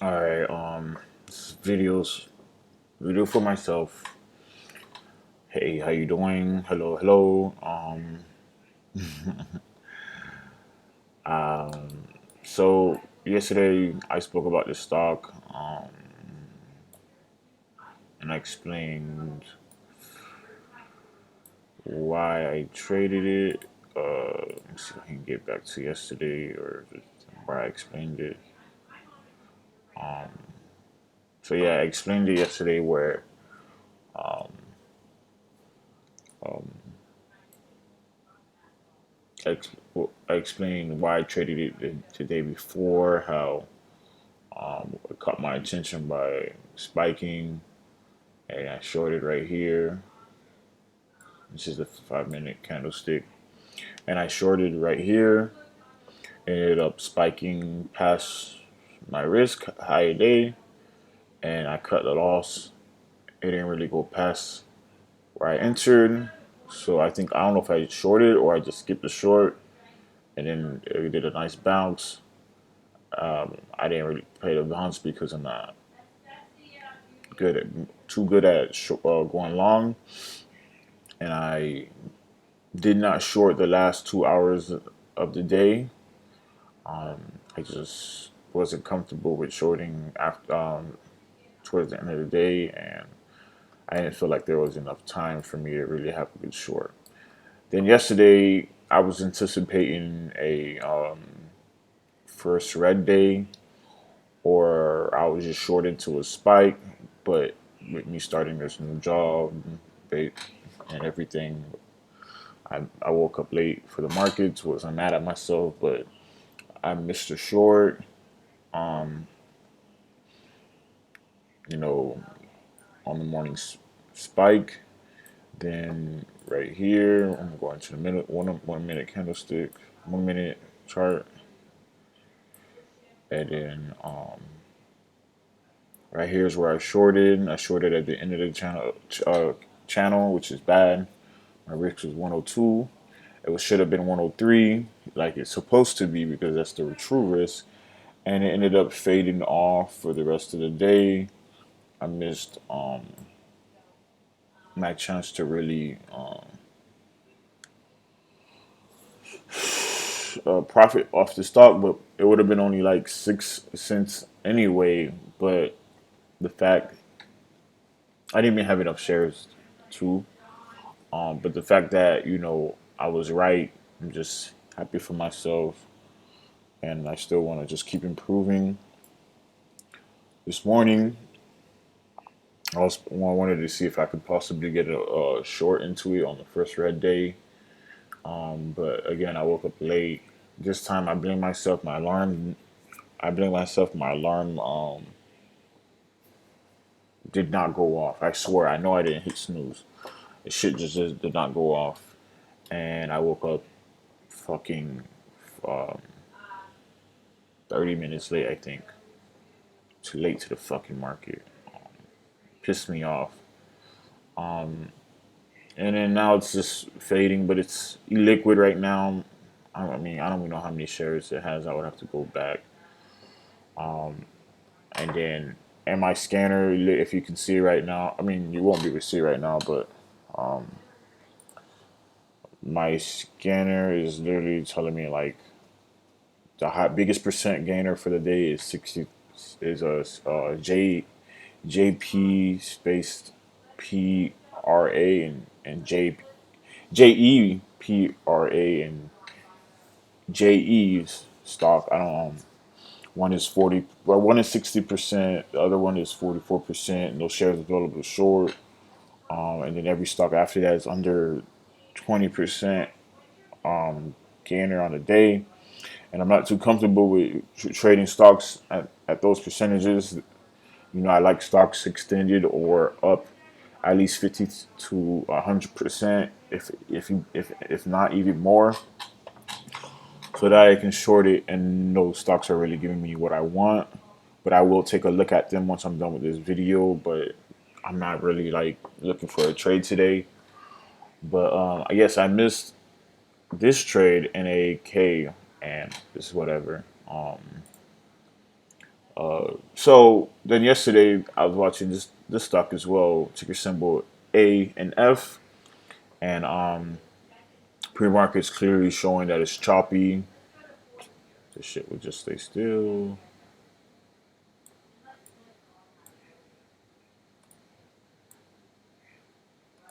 All right, this video for myself. Hey, how you doing? Hello, hello. So yesterday I spoke about the stock, and I explained why I traded it. Let me see if I can get back to yesterday or just where I explained it. So yeah, I explained it yesterday where I explained why I traded it the day before, how it caught my attention by spiking, and I shorted right here. This is the 5 minute candlestick, and I shorted right here. Ended up spiking past my risk high day, and I cut the loss. It didn't really go past where I entered, so I don't know if I shorted or I just skipped the short, and then it did a nice bounce. I didn't really play the bounce because I'm not too good at going long, and I did not short the last 2 hours of the day. I just wasn't comfortable with shorting after towards the end of the day, and I didn't feel like there was enough time for me to really have a good short. Then yesterday, I was anticipating a first red day, or I was just short into a spike, but with me starting this new job, and everything, I woke up late for the markets. I'm mad at myself, but I missed a short. Um, you know, on the morning spike. Then right here, I'm going to the minute 1 minute candlestick, 1 minute chart, and then right here is where I shorted. I shorted at the end of the channel, which is bad. My risk was 102. Should have been 103, like it's supposed to be, because that's the true risk. And it ended up fading off for the rest of the day. I missed my chance to really profit off the stock, but it would have been only like 6 cents anyway. But the fact I didn't even have enough shares too. But the fact that I was right, I'm just happy for myself, and I still want to just keep improving. This morning, I wanted to see if I could possibly get a short into it on the first red day. But again, I woke up late. This time, I blame myself. My alarm. I blame myself. My alarm did not go off. I swear, I know I didn't hit snooze. The shit just did not go off, and I woke up fucking um, 30 minutes late. I think too late to the fucking market. Pissed me off. And then now it's just fading, but it's illiquid right now. I mean, I don't even know how many shares it has. I would have to go back. And then, and my scanner, if you can see right now, I mean, you won't be able to see right now, but my scanner is literally telling me like biggest percent gainer for the day is 60 is a JP space PRA and JEPRA and JE's stock. I don't know. One is 40. Well, one is 60%. The other one is 44%. And those shares available short. And then every stock after that is under 20% gainer on the day. And I'm not too comfortable with trading stocks at those percentages. I like stocks extended or up at least 50 to 100%, if not even more, so that I can short it and those stocks are really giving me what I want. But I will take a look at them once I'm done with this video. But I'm not really like looking for a trade today. But I guess I missed this trade in a K, and it's whatever. So then yesterday I was watching this stock as well, ticker symbol A and F, and pre-market's clearly showing that it's choppy. This shit would just stay still.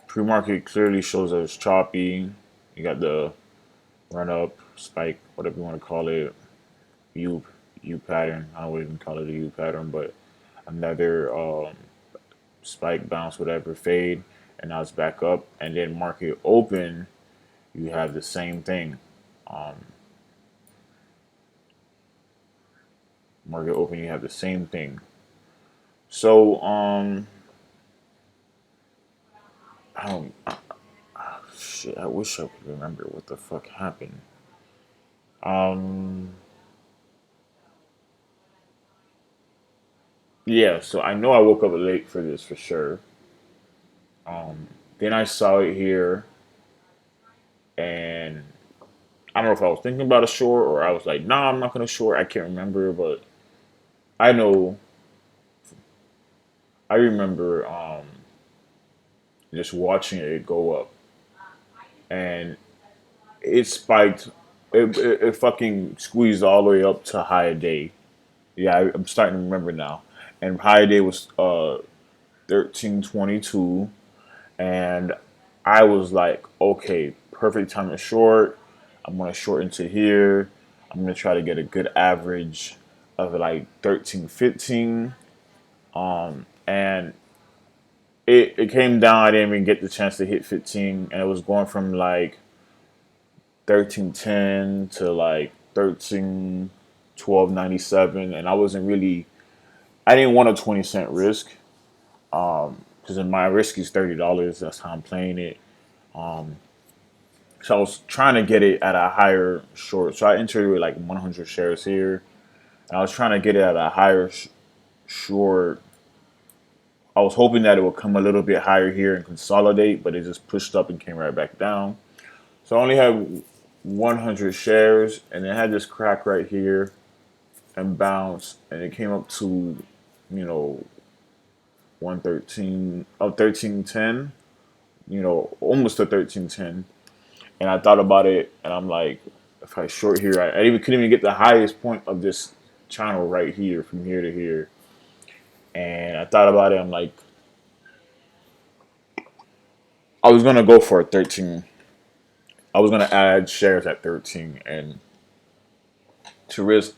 Pre-market clearly shows that it's choppy. You got the run up, spike, whatever you want to call it, U U pattern. I don't even call it a U pattern, but another spike, bounce, whatever, fade, and now it's back up. And then market open, you have the same thing. Um, Market open, you have the same thing. So I don't. Shit, I wish I could remember what the fuck happened. Um, yeah. So I know I woke up late for this for sure. Then I saw it here, and I don't know if I was thinking about a short or I was like, nah, I'm not gonna short. I can't remember, but I know I remember just watching it go up, and it spiked. It fucking squeezed all the way up to high day. Yeah, I'm starting to remember now. And high day was 1322, and I was like, okay, perfect time to short. I'm gonna short into here. I'm gonna try to get a good average of like 1315. And it came down. I didn't even get the chance to hit 15, and it was going from like 1310 to like 1312.97, and I wasn't really. I didn't want a 20 cent risk because my risk is $30. That's how I'm playing it. So I was trying to get it at a higher short. So I entered with like 100 shares here, and I was trying to get it at a higher short. I was hoping that it would come a little bit higher here and consolidate, but it just pushed up and came right back down. So I only had 100 shares, and it had this crack right here and bounce, and it came up to, you know, 113, 1310, almost to 1310. And I thought about it, and I'm like, if I short here, I even couldn't even get the highest point of this channel right here, from here to here. And I thought about it. I'm like, I was gonna go for a 13. I was gonna add shares at 13, and to risk,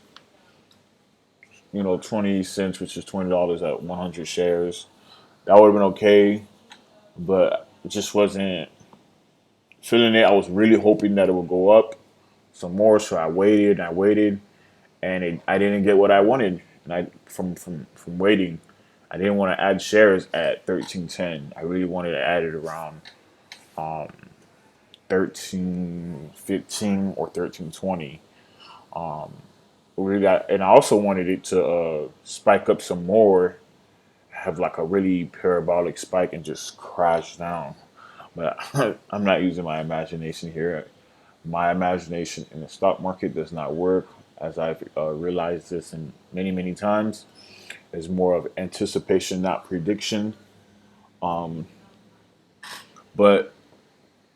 20 cents, which is $20 at 100 shares. That would have been okay, but it just wasn't feeling it. I was really hoping that it would go up some more, so I waited and I waited, and I didn't get what I wanted. And from waiting, I didn't want to add shares at 1310. I really wanted to add it around 1315 or 1320. We got, and I also wanted it to spike up some more, have like a really parabolic spike, and just crash down. But I'm not using my imagination here. My imagination in the stock market does not work, as I've realized this in many times. It's more of anticipation, not prediction. But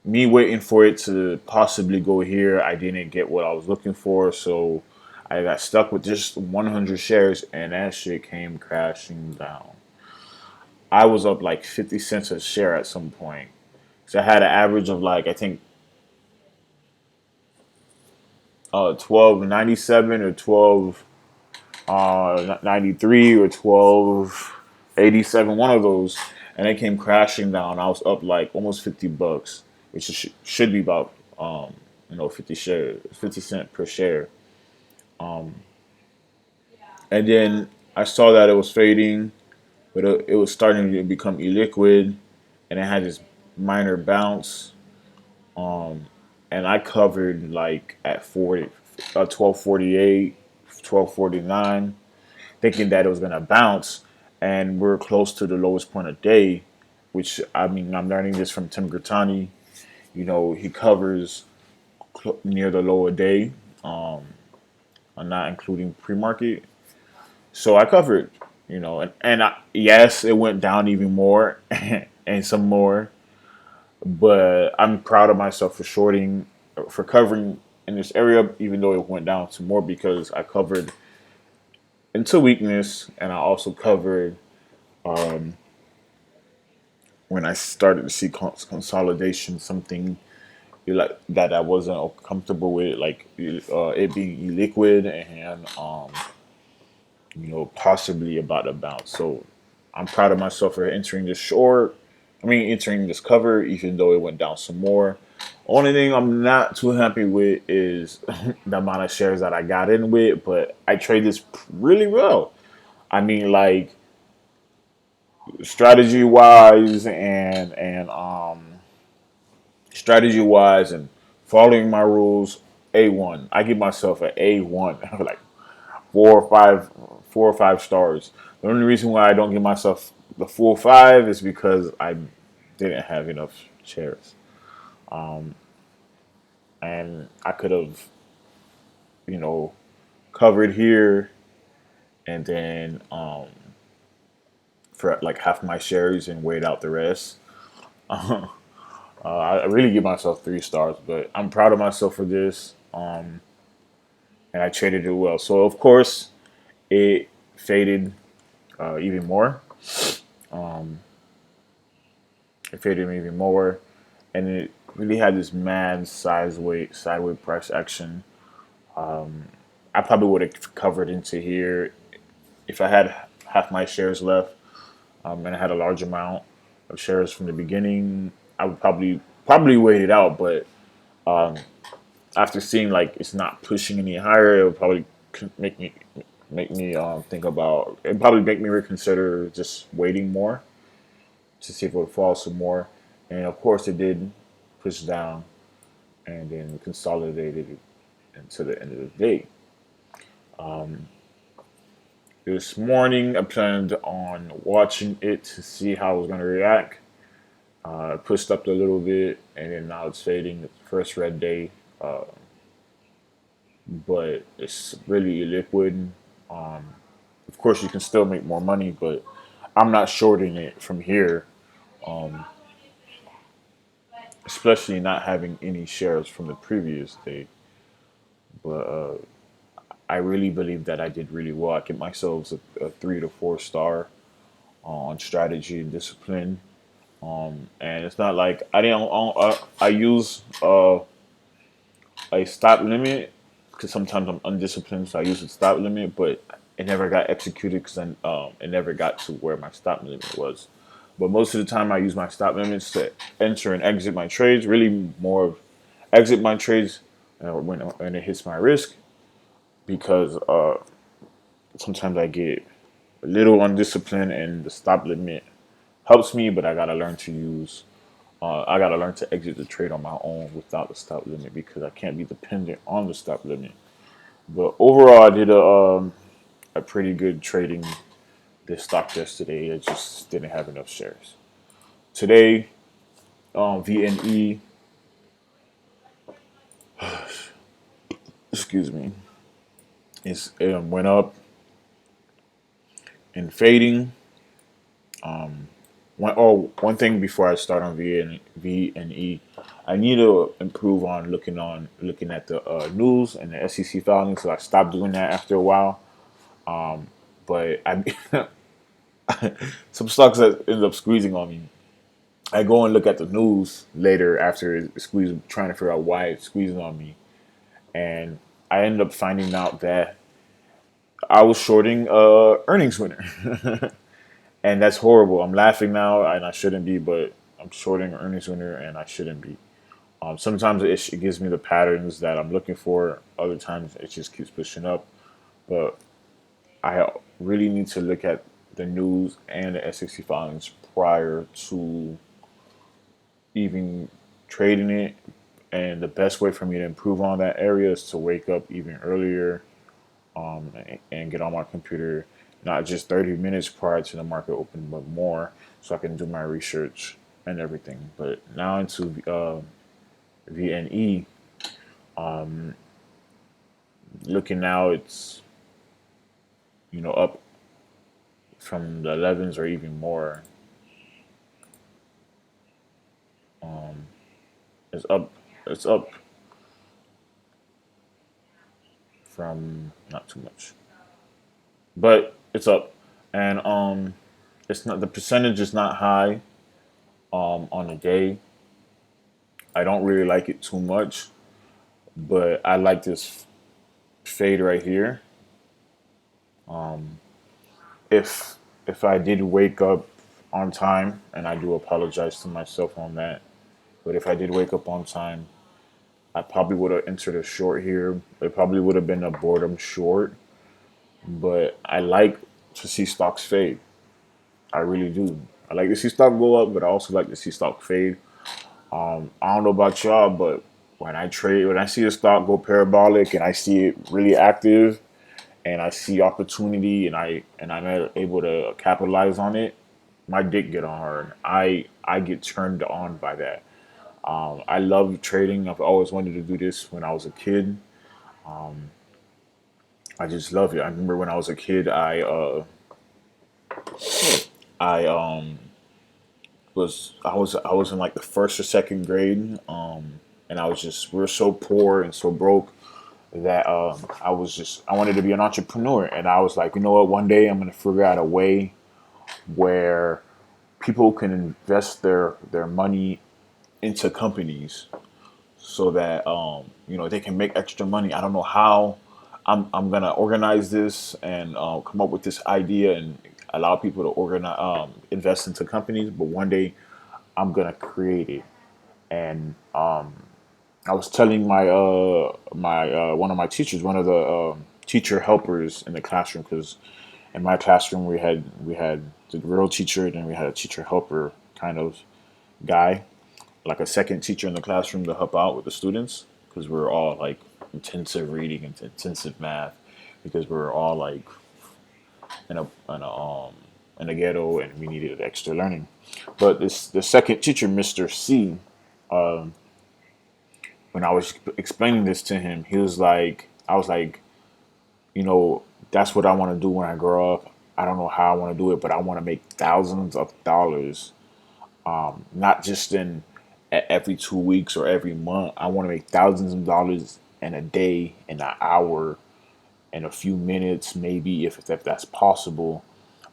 me waiting for it to possibly go here, I didn't get what I was looking for, so I got stuck with just 100 shares, and that shit came crashing down. I was up like 50 cents a share at some point. So I had an average of like, I think 12.97 or 12.93 or 12.87, one of those, and it came crashing down. I was up like almost $50, which should be about 50 cent per share. And then I saw that it was fading, but it was starting to become illiquid, and it had this minor bounce. And I covered like at 1248, 1249, thinking that it was gonna bounce, and we're close to the lowest point of day. Which, I mean, I'm learning this from Tim Grittani. He covers near the lower day. I'm not including pre-market. So I covered, yes, it went down even more and some more, but I'm proud of myself for for covering in this area, even though it went down some more because I covered into weakness and I also covered when I started to see consolidation, something like that I wasn't comfortable with, like it being illiquid and possibly about to bounce. So I'm proud of myself for entering this short. I mean, entering this cover, even though it went down some more. Only thing I'm not too happy with is the amount of shares that I got in with, but I trade this really well. I mean, like strategy wise and following my rules. A1. I give myself an A1. Like four or five, 4 or 5 stars. The only reason why I don't give myself the full five is because I didn't have enough shares, and I could have, you know, covered here and then for like half my shares and wait out the rest. I really give myself 3 stars, but I'm proud of myself for this, and I traded it well. So of course, it faded even more. It faded even more, and it really had this mad sideways price action. I probably would have covered into here if I had half my shares left, and I had a large amount of shares from the beginning. I would probably wait it out, but after seeing like it's not pushing any higher, it would probably make me think about it. Probably make me reconsider just waiting more to see if it would fall some more. And of course, it did push down and then consolidated into the end of the day. This morning, I planned on watching it to see how it was going to react. It pushed up a little bit, and then now it's fading. It's the first red day, but it's really illiquid. Of course, you can still make more money, but I'm not shorting it from here, especially not having any shares from the previous day. But I really believe that I did really well. I give myself a 3 to 4 star on strategy and discipline. And it's not like I didn't. I use a stop limit because sometimes I'm undisciplined, so I use a stop limit, but it never got executed because it never got to where my stop limit was. But most of the time, I use my stop limits to enter and exit my trades. Really, more of exit my trades when it hits my risk because sometimes I get a little undisciplined and the stop limit helps me, but I gotta learn to exit the trade on my own without the stop limit because I can't be dependent on the stop limit. But overall, I did a pretty good trading this stock yesterday. I just didn't have enough shares. Today, VNE, excuse me, it went up and fading. One thing before I start on V and E, I need to improve on looking at the news and the SEC filings. So I stopped doing that after a while. But I some stocks that end up squeezing on me. I go and look at the news later after it squeezed, trying to figure out why it's squeezing on me, and I ended up finding out that I was shorting earnings winner, and that's horrible. I'm laughing now, and I shouldn't be, but I'm shorting earnings winner, and I shouldn't be. Sometimes it gives me the patterns that I'm looking for. Other times it just keeps pushing up. But I really need to look at the news and the SEC filings prior to even trading it. And the best way for me to improve on that area is to wake up even earlier, and get on my computer not just 30 minutes prior to the market open, but more, so I can do my research and everything. But now into VNE, looking now, up from the 11s or even more. Um, it's up. It's up from not too much, but it's up, and it's not the percentage is not high. On the day, I don't really like it too much, but I like this fade right here. If if I did wake up on time, and I do apologize to myself on that, but if I did wake up on time, I probably would have entered a short here. It probably would have been a boredom short, but I like to see stocks fade. I really do. I like to see stock go up, but I also like to see stock fade. I don't know about y'all, but when I see a stock go parabolic and I see it really active and I see opportunity and I'm able to capitalize on it, my dick get on hard. I get turned on by that. I love trading. I've always wanted to do this when I was a kid. I just love it. I remember when I was a kid, I I was in like the first or second grade, and I was just we were so poor and so broke that I wanted to be an entrepreneur, and I was like, you know what, one day I'm gonna figure out a way where people can invest their money into companies so that they can make extra money. I don't know how. I'm gonna organize this and come up with this idea and allow people to organize invest into companies. But one day I'm gonna create it. And I was telling my one of my teachers, one of the teacher helpers in the classroom, because in my classroom we had the real teacher, and then we had a teacher helper kind of guy, like a second teacher in the classroom to help out with the students, because we were all like intensive reading and intensive math, because we were all like in a ghetto and we needed extra learning. But this the second teacher, Mr. C, when I was explaining this to him, he was like, I was like, you know, that's what I want to do when I grow up. I don't know how I want to do it, but I want to make thousands of dollars, not just in every 2 weeks or every month. I want to make thousands of dollars in a day, in an hour, in a few minutes, maybe if that's possible.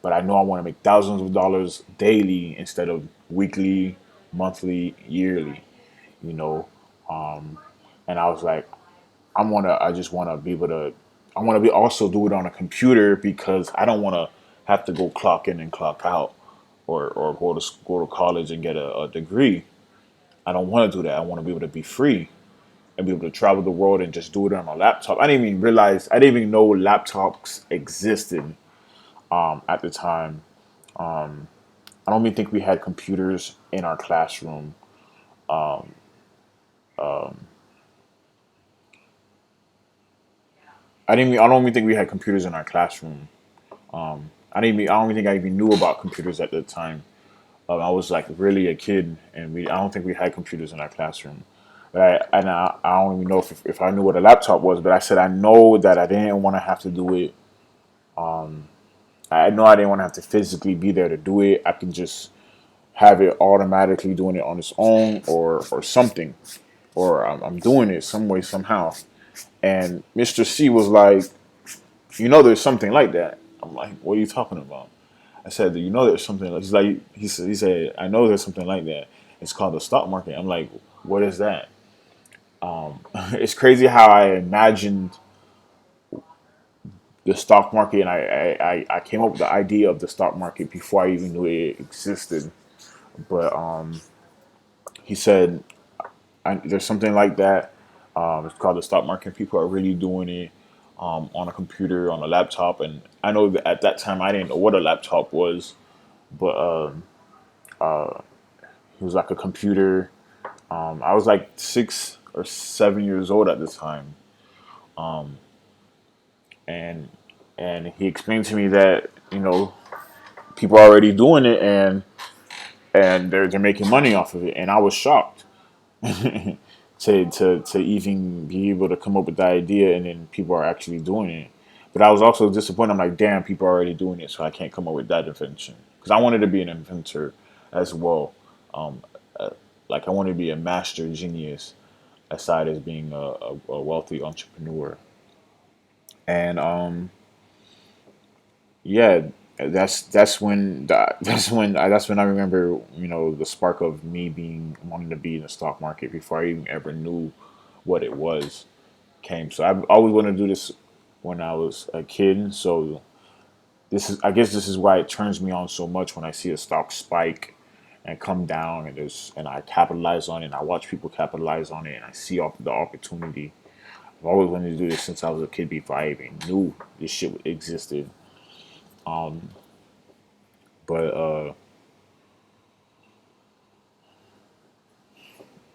But I know I want to make thousands of dollars daily instead of weekly, monthly, yearly. You know, and I was like, I just want to be able to. I want to be also do it on a computer because I don't want to have to go clock in and clock out, or go to college and get a degree. I don't want to do that. I want to be able to be free and be able to travel the world and just do it on my laptop. I didn't even know laptops existed at the time. I don't even think we had computers in our classroom. I don't even think we had computers in our classroom. I don't even think I even knew about computers at the time. I was like really a kid, and I don't think we had computers in our classroom. I don't even know if I knew what a laptop was, but I said I know that I didn't want to have to do it. I know I didn't want to have to physically be there to do it. I can just have it automatically doing it on its own, or something, or I'm doing it some way somehow. And Mr. C was like, there's something like that. I'm like, what are you talking about? I said, there's something. He's like, he said, I know there's something like that. It's called the stock market. I'm like, what is that? It's crazy how I imagined the stock market, and I came up with the idea of the stock market before I even knew it existed. But he said, there's something like that. It's called the stock market. People are really doing it on a computer, on a laptop. And I know that at that time I didn't know what a laptop was, but it was like a computer. I was like 6 or 7 years old at the time, and he explained to me that people are already doing it, and they're making money off of it, and I was shocked to even be able to come up with the idea, and then people are actually doing it. But I was also disappointed. I'm like, damn, people are already doing it, so I can't come up with that invention because I wanted to be an inventor as well. Um, uh, like I wanted to be a master genius aside as being a wealthy entrepreneur. And yeah, that's when I remember, the spark of me being wanting to be in the stock market before I even ever knew what it was came. So I've always wanted to do this when I was a kid. So I guess this is why it turns me on so much when I see a stock spike and come down, and I capitalize on it, and I watch people capitalize on it, and I see the opportunity. I've always wanted to do this since I was a kid before I even knew this shit existed. But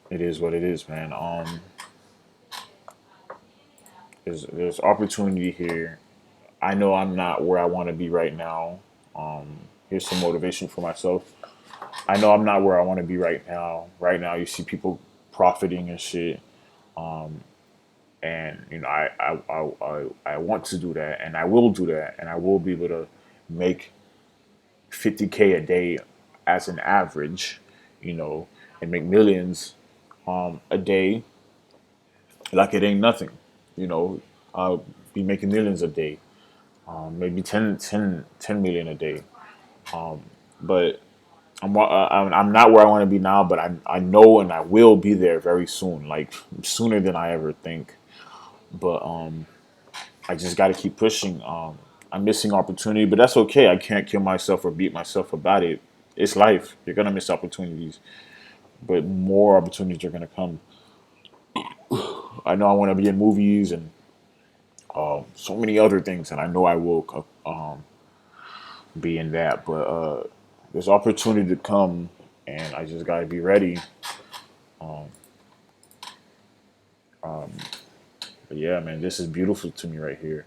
it is what it is, man. There's opportunity here. I know I'm not where I want to be right now. Here's some motivation for myself. I know I'm not where I want to be right now. Right now, you see people profiting and shit, and I want to do that, and I will do that, and I will be able to make 50K a day as an average, you know, and make millions a day like it ain't nothing, you know. I'll be making millions a day, maybe 10 million a day. But I'm not where I want to be now, but I know and I will be there very soon, like sooner than I ever think. But I just got to keep pushing. I'm missing opportunity, but that's okay. I can't kill myself or beat myself about it. It's life. You're gonna miss opportunities, but more opportunities are gonna come. I know I want to be in movies and so many other things, and I know I will be in that. But there's opportunity to come, and I just gotta be ready. But yeah, man, this is beautiful to me right here.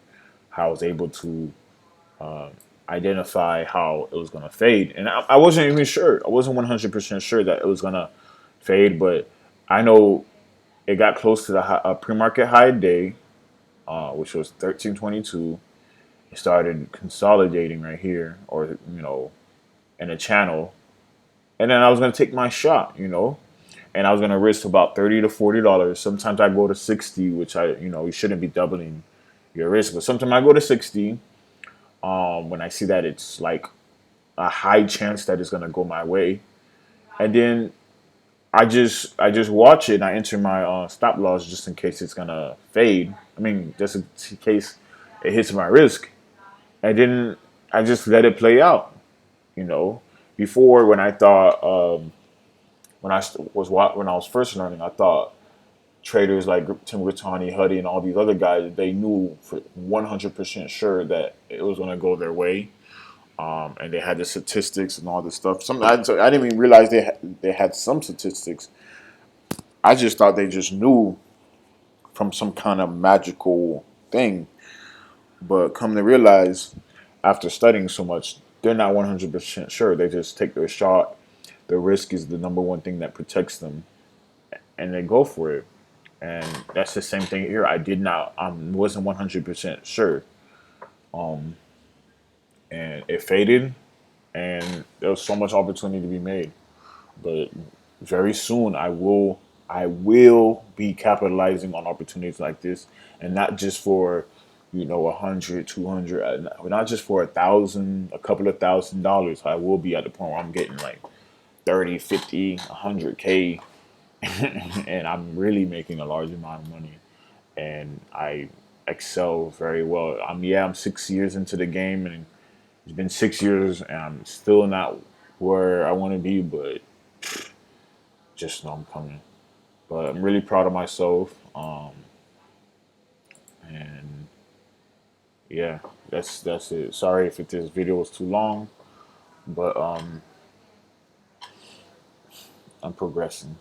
How I was able to identify how it was gonna fade, and I wasn't even sure. I wasn't 100% sure that it was gonna fade, but I know it got close to the pre-market high day, which was 1322. It started consolidating right here, or in a channel, and then I was gonna take my shot, and I was gonna risk about $30 to $40. Sometimes I go to 60, which you shouldn't be doubling your risk, but sometimes I go to 60 when I see that it's like a high chance that it's gonna go my way, and then I just watch it and I enter my stop loss just in case it's gonna fade. I mean, just in case it hits my risk, and then I just let it play out. You know, before when I thought when I was first learning, I thought traders like Tim Grittani, Huddy, and all these other guys, they knew for 100% sure that it was going to go their way, and they had the statistics and all this stuff. I didn't even realize they had some statistics. I just thought they just knew from some kind of magical thing. But come to realize, after studying so much, they're not 100% sure. They just take their shot. The risk is the number one thing that protects them, and they go for it. And that's the same thing here. I wasn't 100% sure, and it faded, and there was so much opportunity to be made. But very soon, I will be capitalizing on opportunities like this, and not just for 100, 200, not just for 1,000, a couple of $1,000s. I will be at the point where I'm getting like 30, 50, 100K, and I'm really making a large amount of money, and I excel very well. I'm 6 years into the game, and it's been 6 years, and I'm still not where I want to be, but just know I'm coming. But I'm really proud of myself, and yeah, that's it. Sorry if this video was too long, but I'm progressing.